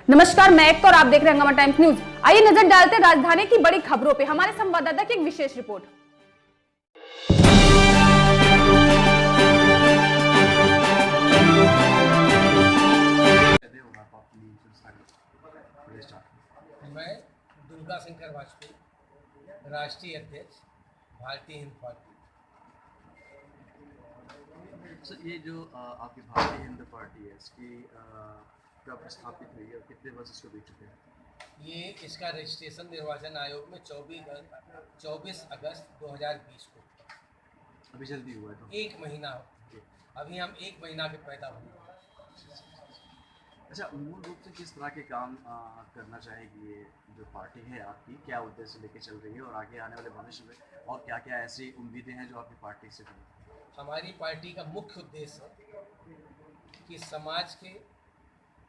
नमस्कार, मैं एक और आप देख रहे हैं हंगामा टाइम्स न्यूज। आइए नजर डालते हैं राजधानी की बड़ी खबरों पे। हमारे संवाददाता की एक विशेष रिपोर्ट। मैं दुर्गा शंकर वाजपेयी, राष्ट्रीय अध्यक्ष, भारतीय हिंद पार्टी। सर, ये जो आपकी भारतीय हिंद पार्टी है, इसकी कब स्थापित हुई है और कितने वर्ष इसको बीत चुके हैं? ये इसका रजिस्ट्रेशन निर्वाचन आयोग में 24 अगस्त 2020 को, अभी जल्दी हुआ है तो एक महीना अभी हम एक महीना के पैदा हुए। अच्छा, मूल रूप से किस तरह के काम करना चाहेगी ये जो पार्टी है आपकी, क्या उद्देश्य लेके चल रही है और आगे आने वाले भविष्य में और क्या क्या ऐसी उम्मीदें हैं जो आपकी पार्टी से जुड़ी? हमारी पार्टी का मुख्य उद्देश्य है कि समाज के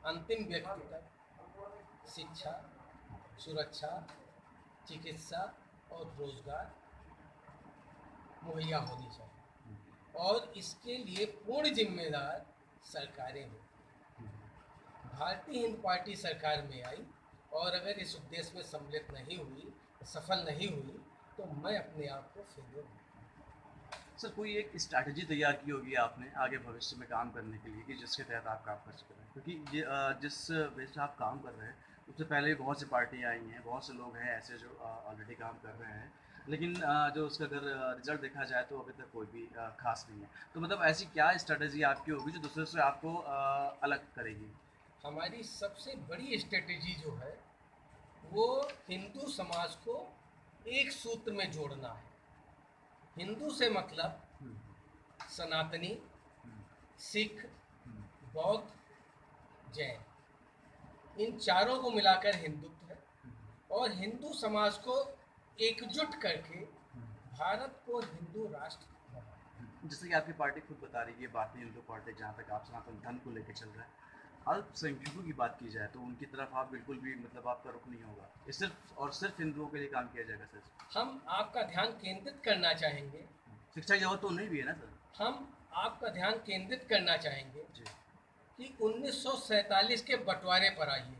अंतिम व्यक्ति तक शिक्षा, सुरक्षा, चिकित्सा और रोजगार मुहैया होनी चाहिए और इसके लिए पूर्ण जिम्मेदार सरकारें हों। भारतीय हिंद पार्टी सरकार में आई और अगर इस उद्देश्य में सम्मिलित नहीं हुई, सफल नहीं हुई, तो मैं अपने आप को फेलियर हूँ। सर, कोई एक स्ट्रैटेजी तैयार की होगी आपने आगे भविष्य में काम करने के लिए कि जिसके तहत आप काम कर सकते हैं, क्योंकि ये जिस बेस पे आप काम कर रहे हैं उससे पहले भी बहुत सी पार्टियाँ आई हैं, बहुत से लोग हैं ऐसे जो ऑलरेडी काम कर रहे हैं, लेकिन जो उसका अगर रिजल्ट देखा जाए तो अभी तक कोई भी खास नहीं है। तो मतलब ऐसी क्या स्ट्रैटेजी आपकी होगी जो दूसरे से आपको अलग करेगी? हमारी सबसे बड़ी स्ट्रेटेजी जो है वो हिंदू समाज को एक सूत्र में जोड़ना है। हिंदू से मतलब सनातनी, सिख, बौद्ध, जैन, इन चारों को मिलाकर हिंदुत्व है और हिंदू समाज को एकजुट करके भारत को हिंदू राष्ट्र बनाना। जैसे कि आपकी पार्टी खुद बता रही है, भारतीय हिंदू पार्टी, जहाँ तक आप सनातन धर्म को लेकर चल रहा है, अल्पसंख्यकों की बात की जाए तो उनकी तरफ आप बिल्कुल भी मतलब आपका रुख नहीं होगा, ये सिर्फ और सिर्फ हिंदुओं के लिए काम किया जाएगा सर? हम आपका ध्यान केंद्रित करना चाहेंगे। शिक्षा की जरूरत तो नहीं भी है ना सर? हम आपका ध्यान केंद्रित करना चाहेंगे जी। कि 1947 के बंटवारे पर आइए।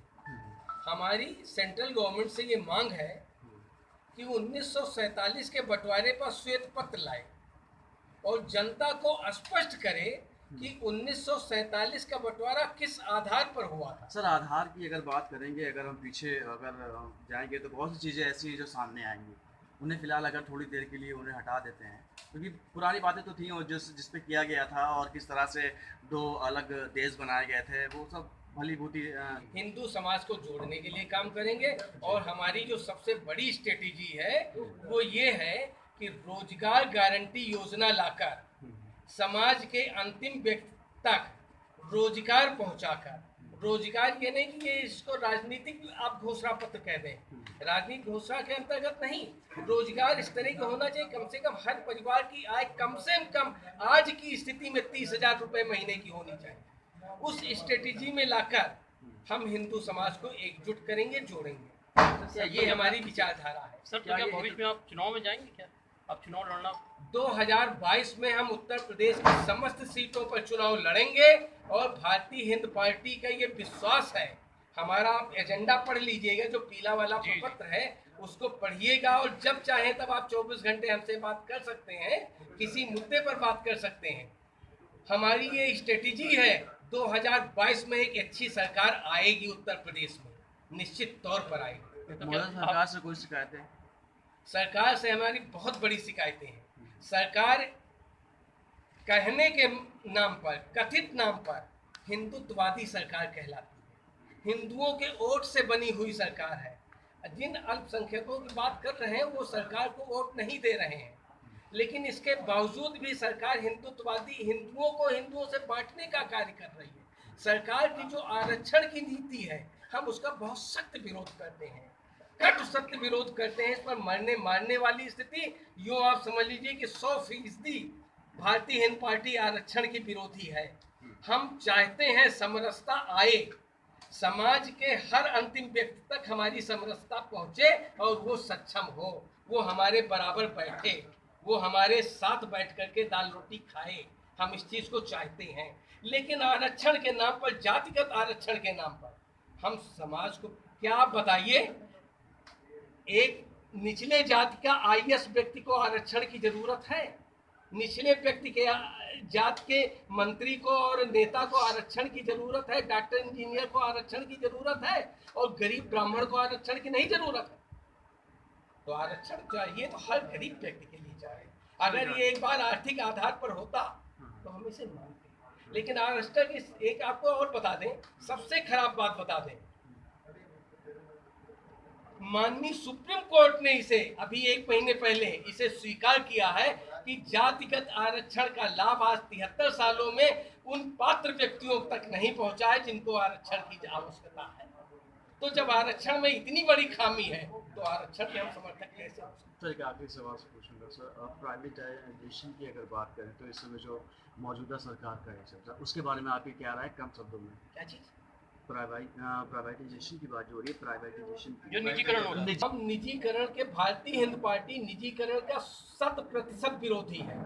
हमारी सेंट्रल गवर्नमेंट से ये मांग है कि 1947 के बंटवारे पर श्वेत पत्र लाए और जनता को स्पष्ट करे कि 1947 का बंटवारा किस आधार पर हुआ था। सर, आधार की अगर बात करेंगे, अगर हम पीछे अगर जाएंगे तो बहुत सी चीज़ें ऐसी हैं जो सामने आएंगी, उन्हें फिलहाल अगर थोड़ी देर के लिए उन्हें हटा देते हैं, क्योंकि पुरानी बातें तो थी और जिस पे किया गया था और किस तरह से दो अलग देश बनाए गए थे, वो सब भली भूति हिंदू समाज को जोड़ने के लिए काम करेंगे और हमारी जो सबसे बड़ी स्ट्रेटेजी है वो ये है कि रोजगार गारंटी योजना लाकर समाज के अंतिम व्यक्ति तक रोजगार पहुंचाकर, रोजगार ये नहीं कि ये इसको राजनीतिक आप घोषणा पत्र कह दें, राजनीतिक घोषणा के अंतर्गत नहीं, रोजगार इस तरह का होना चाहिए कम से कम हर परिवार की आय कम से कम आज की स्थिति में 30,000 रुपये महीने की होनी चाहिए। उस स्ट्रेटेजी में लाकर हम हिंदू समाज को एकजुट करेंगे, जोड़ेंगे। ये हमारी विचारधारा है। सर, तो क्या भविष्य में आप चुनाव में जाएंगे? क्या आप चुनाव लड़ना? 2022 में हम उत्तर प्रदेश की समस्त सीटों पर चुनाव लड़ेंगे और भारतीय हिंद पार्टी का ये विश्वास है। हमारा आप एजेंडा पढ़ लीजिएगा, जो पीला वाला प्रपत्र है उसको पढ़िएगा और जब चाहे तब आप 24 घंटे हमसे बात कर सकते हैं, किसी मुद्दे पर बात कर सकते हैं। हमारी ये स्ट्रेटेजी है, 2022 में एक अच्छी सरकार आएगी उत्तर प्रदेश में, निश्चित तौर पर आएगी। मोदी सरकार से कोई शिकायत है? सरकार से हमारी बहुत बड़ी शिकायतें हैं। सरकार कहने के नाम पर, कथित नाम पर हिंदुत्ववादी सरकार कहलाती है, हिंदुओं के वोट से बनी हुई सरकार है। जिन अल्पसंख्यकों की बात कर रहे हैं वो सरकार को वोट नहीं दे रहे हैं, लेकिन इसके बावजूद भी सरकार हिंदुत्ववादी, हिंदुओं को हिंदुओं से बांटने का कार्य कर रही है। सरकार की जो आरक्षण की नीति है हम उसका बहुत सख्त विरोध करते हैं, कट सत्य विरोध करते हैं। इस पर मरने मारने वाली स्थिति, यूँ आप समझ लीजिए कि 100% भारतीय हिंद पार्टी आरक्षण की विरोधी है। हम चाहते हैं समरसता आए, समाज के हर अंतिम व्यक्ति तक हमारी समरसता पहुँचे और वो सक्षम हो, वो हमारे बराबर बैठे, वो हमारे साथ बैठ करके दाल रोटी खाए। हम इस चीज़ को चाहते हैं, लेकिन आरक्षण के नाम पर, जातिगत आरक्षण के नाम पर हम समाज को क्या बताइए, एक निचले जाति का आईएएस व्यक्ति को आरक्षण की जरूरत है, निचले व्यक्ति के जात के मंत्री को और नेता को आरक्षण की जरूरत है, डॉक्टर इंजीनियर को आरक्षण की जरूरत है, और गरीब ब्राह्मण को आरक्षण की नहीं जरूरत है। तो आरक्षण चाहिए तो हर गरीब व्यक्ति के लिए चाहिए। अगर ये एक बार आर्थिक आधार पर होता तो हम इसे मानते, लेकिन आरक्षण एक आपको और बता दें, सबसे खराब बात बता दें, माननीय सुप्रीम कोर्ट ने इसे अभी 1 महीने पहले इसे स्वीकार किया है कि जातिगत आरक्षण का लाभ आज 73 सालों में उन पात्र व्यक्तियों तक नहीं पहुंचा है जिनको आरक्षण की आवश्यकता है। तो जब आरक्षण में इतनी बड़ी खामी है तो आरक्षण के हम समर्थक कैसे हो सकते हैं? सर एक आखिरी सवाल से पूछूंगा सर, प्राइवेटाइजेशन की अगर बात करें तो इस समय जो मौजूदा सरकार का है सर, उसके बारे में आपकी क्या राय, कम शब्दों में? क्या चीज? प्राइवेटाइजेशन की बात जो हो रही है, प्राइवेटाइजेशन जो निजीकरण हो रहा है। हम निजीकरण के, भारतीय हिंद पार्टी निजीकरण का 100% विरोधी है।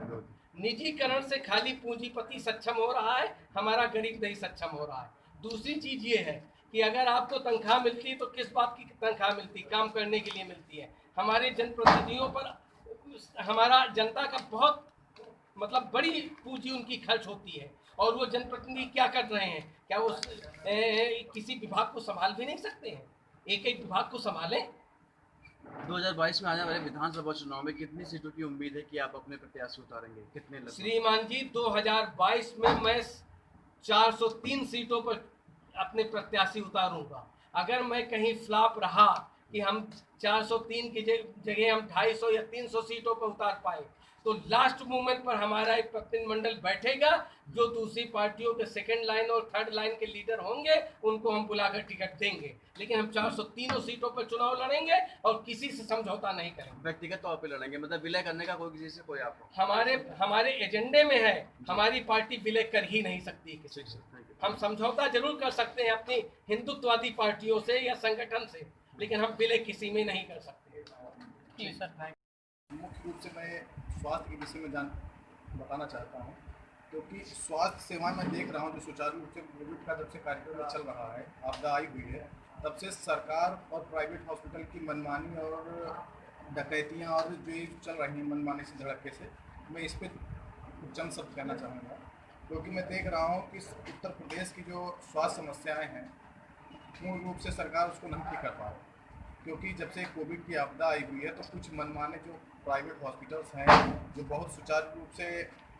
निजीकरण से खाली पूंजीपति सक्षम हो रहा है, हमारा गरीब नहीं सक्षम हो रहा है। दूसरी चीज ये है कि अगर आपको तनख्वाह मिलती है तो किस बात की तनख्वाह मिलती, काम करने के लिए मिलती है। हमारे जनप्रतिनिधियों पर हमारा जनता का बहुत मतलब बड़ी पूंजी उनकी खर्च होती है, और वो जनप्रतिनिधि क्या कर रहे हैं? क्या वो किसी विभाग को संभाल भी नहीं सकते हैं? एक एक विभाग को संभालें। 2022 में आने वाले विधानसभा चुनाव में कितनी सीटों की उम्मीद है कि आप अपने प्रत्याशी उतारेंगे, कितने लगभग? श्रीमान जी, 2022 में मैं 403 सीटों पर अपने प्रत्याशी उतारूंगा। अगर मैं कहीं फ्लॉप रहा कि हम 403 की जगह हम 250 या 300 सीटों पर उतार पाए, तो लास्ट मोमेंट पर हमारा एक प्रतिनिधिमंडल बैठेगा, जो दूसरी पार्टियों के सेकंड लाइन और थर्ड लाइन के लीडर होंगे, उनको हम बुलाकर टिकट देंगे। लेकिन हम 403 सीटों पर चुनाव लड़ेंगे और किसी से समझौता नहीं करेंगे। व्यक्तिगत तौर पे लड़ेंगे, मतलब विलय करने का कोई किसी से कोई आपको? हमारे एजेंडे में है, हमारी पार्टी विलय कर ही नहीं सकती किसी से। Thank you. हम समझौता जरूर कर सकते हैं अपनी हिंदुत्ववादी पार्टियों से या संगठन से, लेकिन हम विलय किसी में नहीं कर सकते। जी सर। मुख्य रूप से मैं स्वास्थ्य के विषय में बताना चाहता हूँ, क्योंकि स्वास्थ्य सेवाएं मैं देख रहा हूँ जो सुचारू रूप से कोविड का जब से कार्यक्रम चल रहा है, आपदा आई हुई है, तब से सरकार और प्राइवेट हॉस्पिटल की मनमानी और डकैतियाँ और जो ये चल रही हैं मनमानी से धड़के से, मैं इस पर चंद शब्द कहना चाहूँगा। क्योंकि मैं देख रहा हूँ कि उत्तर प्रदेश की जो स्वास्थ्य समस्याएँ हैं, पूर्ण रूप से सरकार उसको नहीं ठीक कर पा रही। क्योंकि जब से कोविड की आपदा आई हुई है तो कुछ मनमाने जो प्राइवेट हॉस्पिटल्स हैं, जो बहुत सुचारू रूप से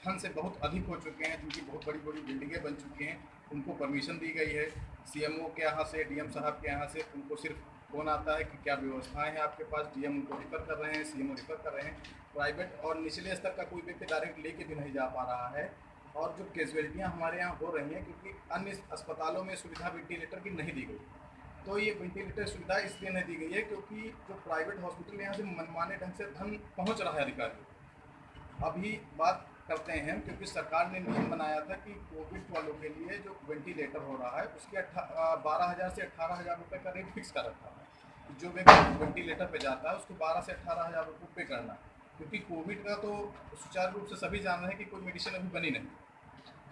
धन से बहुत अधिक हो चुके हैं, जिनकी बहुत बड़ी बड़ी बिल्डिंगें बन चुकी हैं, उनको परमिशन दी गई है सीएमओ के यहाँ से, डीएम साहब के यहाँ से। उनको सिर्फ फ़ोन आता है कि क्या व्यवस्थाएं हैं आपके पास, डीएम उनको रिफ़र कर रहे हैं, सीएमओ रिफ़र कर रहे हैं। प्राइवेट और निचले स्तर का कोई व्यक्ति डायरेक्ट लेके भी नहीं जा पा रहा है। और जो कैजुअलिटियाँ हमारे यहाँ हो रही हैं, क्योंकि अन्य अस्पतालों में सुविधा वेंटिलेटर की नहीं दी गई, तो ये वेंटिलेटर सुविधा इसलिए नहीं दी गई है क्योंकि जो प्राइवेट हॉस्पिटल यहाँ से मनमाने ढंग से धन पहुँच रहा है अधिकारियों। अभी बात करते हैं, क्योंकि सरकार ने नियम बनाया था कि कोविड वालों के लिए जो वेंटिलेटर हो रहा है उसके 12,000 से 18,000 रुपये का रेट फिक्स कर रखा है। जो व्यक्ति वेंटिलेटर पे जाता है उसको 12 से 18,000 रुपये पे करना है, क्योंकि कोविड का तो सुचारू रूप से सभी जान रहे हैं कि कोई मेडिसिन अभी बनी नहीं।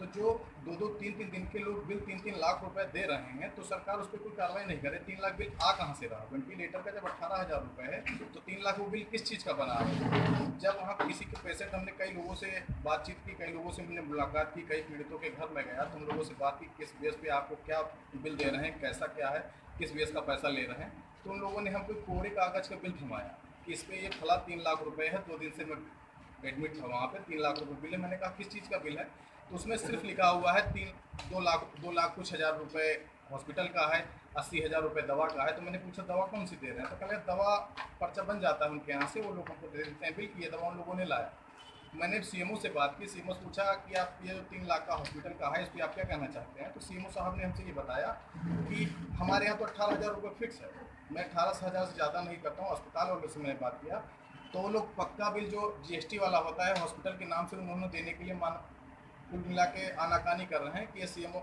तो जो 2-2, 3-3 दिन के लोग बिल 3-3 लाख रुपए दे रहे हैं, तो सरकार उस पर कोई कार्रवाई नहीं करे। 3 लाख बिल आ कहाँ से रहा? वेंटिलेटर का जब 18,000 रुपये है तो 3 लाख वो बिल किस चीज़ का बना है? जब वहाँ किसी के पेशेंट, हमने कई लोगों से बातचीत की, कई लोगों से हमने मुलाकात की, कई पीड़ितों के घर में गया तो उन लोगों से बात की किस बेस पे आपको क्या बिल दे रहे हैं, कैसा क्या है, किस बेस का पैसा ले रहे हैं। तो उन लोगों ने हमको कोरे कागज़ का बिल थमाया कि इस पर ये फला 3 लाख रुपये है, 2 दिन से मैं एडमिट था वहाँ पर, 3 लाख रुपये बिल है। मैंने कहा किस चीज़ का बिल है? तो उसमें सिर्फ लिखा हुआ है 2 लाख कुछ हज़ार रुपये हॉस्पिटल का है, 80,000 रुपये दवा का है। तो मैंने पूछा दवा कौन सी दे रहे हैं? तो कहले दवा पर्चा बन जाता है उनके यहाँ से, वो लोगों को दे देते हैं बिल की, ये दवा उन लोगों ने लाया। मैंने सीएमओ से बात की, सीएमओ से पूछा कि आप ये 3 लाख का हॉस्पिटल का है, इस पर आप क्या कहना चाहते हैं? तो सीएमओ साहब ने हमसे ये बताया कि हमारे यहाँ तो 18,000 रुपये फिक्स है, मैं 18,000 से ज़्यादा नहीं करता हूँ। अस्पताल वालों से मैंने बात किया तो वो लोग पक्का बिल जो GST वाला होता है हॉस्पिटल के नाम से उन्होंने देने के लिए कुल मिला के आनाकानी कर रहे हैं कि ये सीएमओ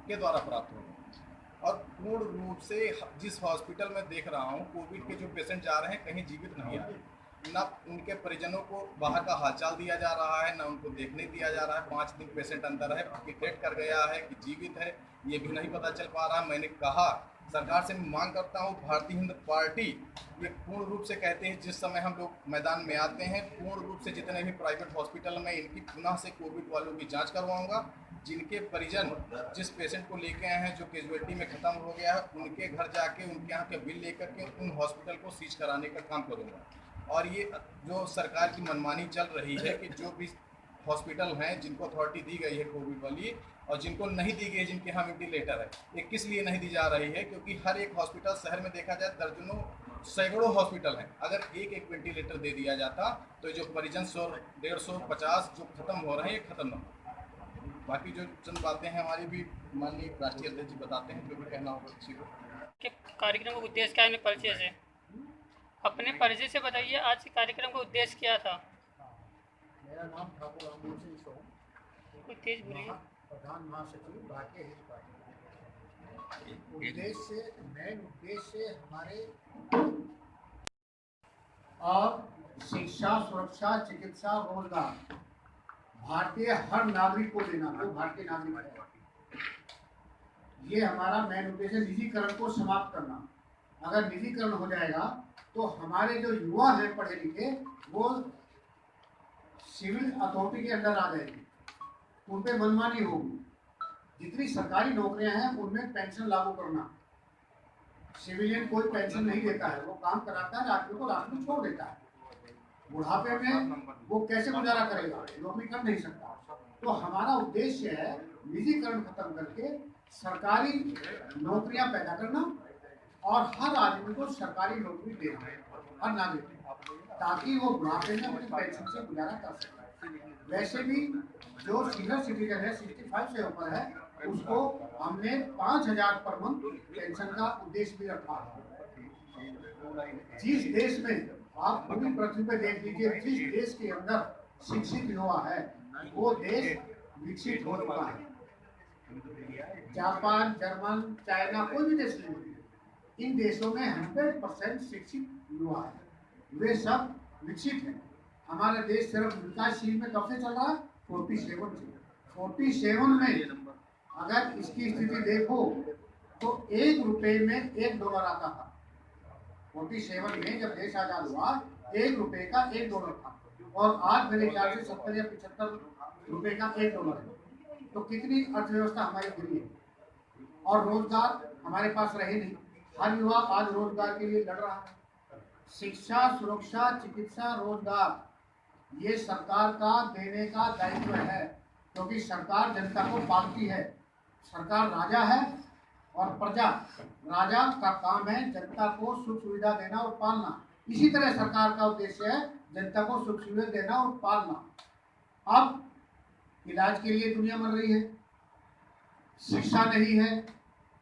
के द्वारा प्राप्त होगा। और पूर्ण रूप से जिस हॉस्पिटल में देख रहा हूँ कोविड के जो पेशेंट जा रहे हैं कहीं जीवित नहीं आ रहे, ना उनके परिजनों को बाहर का हालचाल दिया जा रहा है, ना उनको देखने दिया जा रहा है। 5 दिन पेशेंट अंदर है, कि डेथ कर गया है कि जीवित है ये भी नहीं पता चल पा रहा है। मैंने कहा सरकार से मैं मांग करता हूँ, भारतीय हिंद पार्टी ये पूर्ण रूप से कहते हैं, जिस समय हम लोग मैदान में आते हैं पूर्ण रूप से जितने भी प्राइवेट हॉस्पिटल में इनकी पुनः से कोविड वालों की जांच करवाऊंगा। जिनके परिजन जिस पेशेंट को लेके आए हैं जो कैजुअलिटी में ख़त्म हो गया है, उनके घर जाके उनके यहाँ के बिल लेकर के उन हॉस्पिटल को सीज कराने का काम करूँगा। और ये जो सरकार की मनमानी चल रही है कि जो भी हॉस्पिटल हैं जिनको अथॉरिटी दी गई है कोविड वाली और जिनको नहीं दी गई, जिनके यहाँ वेंटिलेटर है, ये किस लिए नहीं दी जा रही है? क्योंकि हर एक हॉस्पिटल शहर में देखा जाए दर्जनों सैकड़ों हॉस्पिटल हैं, अगर एक एक वेंटिलेटर दे दिया जाता तो जो परिजन 100, 150, 50 जो खत्म हो रहे हैं ये खत्म ना हो। बाकी जो चंद बातें हैं हमारी भी माननीय राष्ट्रीय अध्यक्ष जी बताते हैं, जो भी कहना होगा किसी को। कि कार्यक्रम का उद्देश्य क्या है? परिचय से अपने परिचय से बताइए, आज के कार्यक्रम का उद्देश्य क्या था? मेरा नाम ठाकुर राममोहन सिंह सोम, कोई तेज बोलिए। प्रधान महासचिव भारतीय हिंद पार्टी। उद्देश्य मेन उद्देश्य हमारे और शिक्षा, सुरक्षा, चिकित्सा, रोजगार भारतीय हर नागरिक को देना, जो भारतीय नागरिक है, ये हमारा मेन उद्देश्य। निजीकरण को समाप्त करना। अगर निजीकरण हो जाएगा तो हमारे जो युवा हैं पढ़े लिखे वो सिविल अथॉरिटी के अंदर आ जाएगी, उन पर मनमानी होगी। जितनी सरकारी नौकरियां हैं उनमें पेंशन लागू करना। सिविलियन कोई पेंशन नहीं देता है, वो काम कराता है, रात को रात में छोड़ देता है। बुढ़ापे में वो कैसे गुजारा करेगा? नौकरी कर नहीं सकता। तो हमारा उद्देश्य है निजीकरण खत्म करके सरकारी नौकरियां पैदा करना और हर आदमी को सरकारी नौकरी देना, हर नागरिक, ताकि वो बुढ़ापे में अपनी पेंशन से गुजारा कर सके। वैसे भी जो सीनियर सिटीजन है 65 से ऊपर है, उसको हमने 5,000 पर मंथ पेंशन का उद्देश्य भी रखा है। जिस देश में आप पूरी पृथ्वी पे देख लीजिए, जिस देश के अंदर शिक्षित युवा है वो देश विकसित हो चुका है। जापान, जर्मन, चाइना, कोई भी देश नहीं, इन देशों में 100% शिक्षित युवा है, वे सब विकसित हैं। हमारा देश सिर्फ विकासशील में कब से चल रहा है? 47 से। 47 में अगर इसकी स्थिति देखो तो 1 रुपए में $1 आता था। 47 में जब देश आजाद हुआ 1 रुपए का $1 था, और आज मेरे ख्याल से 70 या 75 रुपए का $1 है। तो कितनी अर्थव्यवस्था हमारी गिरी है। और रोजगार हमारे पास रहे नहीं। हर युवा आज रोजगार के लिए लड़ रहा है। शिक्षा, सुरक्षा, चिकित्सा, रोजगार ये सरकार का देने का दायित्व है, क्योंकि सरकार जनता को पालती है। सरकार राजा है और प्रजा, राजा का काम है जनता को सुख सुविधा देना और पालना। इसी तरह सरकार का उद्देश्य है जनता को सुख सुविधा देना और पालना। अब इलाज के लिए दुनिया मर रही है, शिक्षा नहीं है,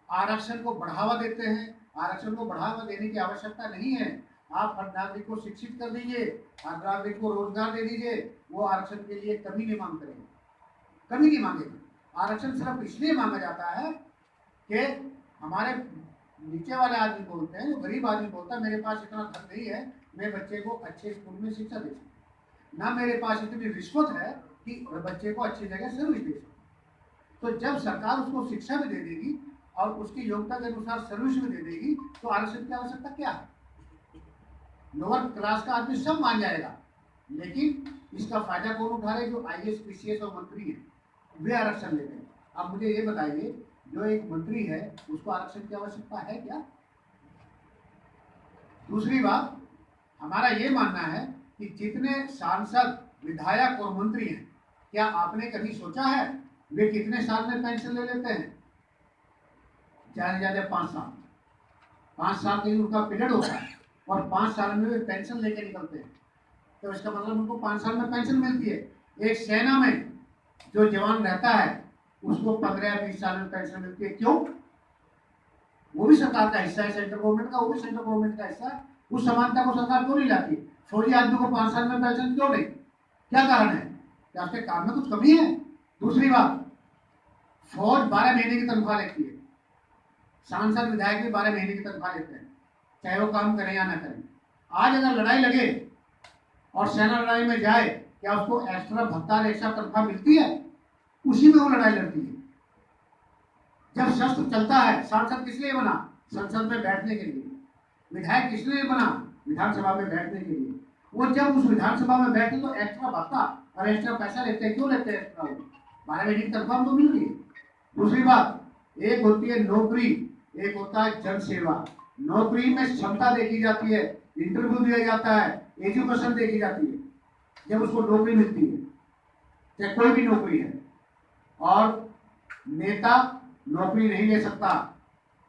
आरक्षण को बढ़ावा देते हैं। आरक्षण को बढ़ावा देने की आवश्यकता नहीं है। आप हर नागरिक को शिक्षित कर दीजिए, हर नागरिक को रोजगार दे दीजिए, वो आरक्षण के लिए कभी नहीं मांग करेंगे, कभी नहीं मांगेंगे। आरक्षण सिर्फ इसलिए मांगा जाता है कि हमारे नीचे वाले आदमी बोलते हैं, जो गरीब आदमी बोलता है मेरे पास इतना धन नहीं है मैं बच्चे को अच्छे स्कूल में शिक्षा दे सकूँ, ना मेरे पास इतनी रिश्वत है कि बच्चे को अच्छी जगह सर्विस दे सकूँ। तो जब सरकार उसको शिक्षा भी दे देगी और उसकी योग्यता के अनुसार सर्विस भी दे देगी तो आरक्षण की आवश्यकता क्या है? लोअर क्लास का आदमी सब मान जाएगा, लेकिन इसका फायदा कौन उठा रहे? जो IAS, PCS और मंत्री हैं वे आरक्षण लेते हैं। अब मुझे ये बताइए, जो एक मंत्री है उसको आरक्षण की आवश्यकता है क्या? दूसरी बात, हमारा ये मानना है कि जितने सांसद, विधायक और मंत्री हैं, क्या आपने कभी सोचा है वे कितने साल में पेंशन ले लेते हैं? ज़्यादा से ज़्यादा 5 साल। 5 साल के लिए उनका पीरियड होता है और 5 साल में वे पेंशन लेके निकलते हैं। तो इसका मतलब उनको 5 साल में पेंशन मिलती है। एक सेना में जो जवान रहता है उसको 15 या 20 साल में पेंशन मिलती है। क्यों? वो भी सरकार का हिस्सा है, सेंट्रल गवर्नमेंट का, वो भी सेंट्रल गवर्नमेंट का हिस्सा है। उस समानता को सरकार क्यों नहीं लाती? फौजी आदमी को 5 साल में पेंशन क्यों नहीं? क्या कारण है? क्या उसके काम में कुछ कमी है? दूसरी बात, फौज 12 महीने की तनख्वाह लेती है, सांसद विधायक भी 12 महीने की तनख्वाह लेते हैं, चाहे वो काम करें या ना करें। आज अगर लड़ाई लगे और सेना लड़ाई में जाए, क्या उसको एक्स्ट्रा भत्ता, एक्स्ट्रा तनख्वाह मिलती है? उसी में वो लड़ाई लड़ती है। जब शस्त्र चलता है, सांसद किस लिए बना? संसद में बैठने के लिए। विधायक किस लिए बना? विधानसभा में बैठने के लिए। वो जब उस विधानसभा में बैठते तो एक्स्ट्रा भत्ता और एक्स्ट्रा पैसा लेते हैं। क्यों लेते हैं एक्स्ट्रा? 12 महीने की तनख्वाह तो मिल रही है। दूसरी बात, एक होती है नौकरी, एक होता है जन सेवा। नौकरी में क्षमता देखी जाती है, इंटरव्यू दिया जाता है, एजुकेशन देखी जाती है, जब उसको नौकरी मिलती है, चाहे कोई भी नौकरी है। और नेता नौकरी नहीं ले सकता,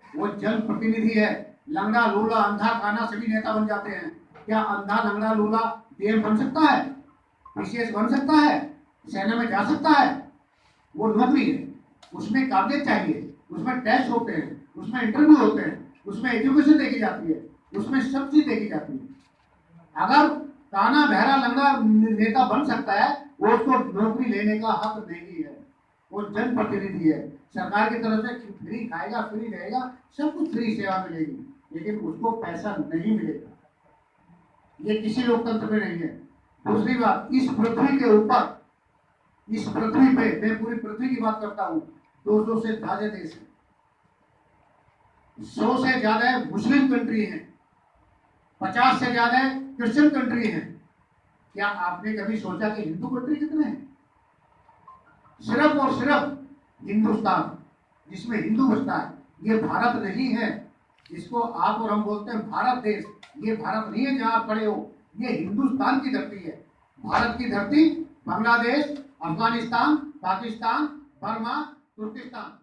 वो जन प्रतिनिधि है। लंगड़ा लूला अंधा काना सभी नेता बन जाते हैं। क्या अंधा लंगड़ा लूला डीएम बन सकता है? पीसीएस बन सकता है? सेना में जा सकता है? वो नौकरी है, उसमें काबिलियत चाहिए, उसमें टेस्ट होते हैं, उसमें इंटरव्यू होते हैं, उसमें एजुकेशन देखी जाती है, उसमें सब चीज देखी जाती है। अगर काना बहरा लंगड़ा नेता बन सकता है, वो उसको नौकरी लेने का हक नहीं है। वो जनप्रतिनिधि है, सरकार की तरफ से फ्री खाएगा, फ्री रहेगा, सब कुछ फ्री सेवा मिलेगी, लेकिन उसको पैसा नहीं मिलेगा। ये किसी लोकतंत्र में नहीं है। दूसरी बात, इस पृथ्वी के ऊपर, इस पृथ्वी पे, मैं पूरी पृथ्वी की बात करता हूँ, 200 से ज्यादा देश हैं, 100 से ज्यादा मुस्लिम कंट्री हैं, 50 से ज्यादा क्रिश्चियन कंट्री हैं। क्या आपने कभी सोचा कि हिंदू कंट्री कितने हैं? सिर्फ और सिर्फ हिंदुस्तान, जिसमें हिंदू बसता है, ये भारत नहीं है। जिसको आप और हम बोलते हैं भारत देश, ये भारत नहीं है जहां आप खड़े हो, ये हिंदुस्तान की धरती है। भारत की धरती बांग्लादेश, अफगानिस्तान, पाकिस्तान, बर्मा, तुर्किस्तान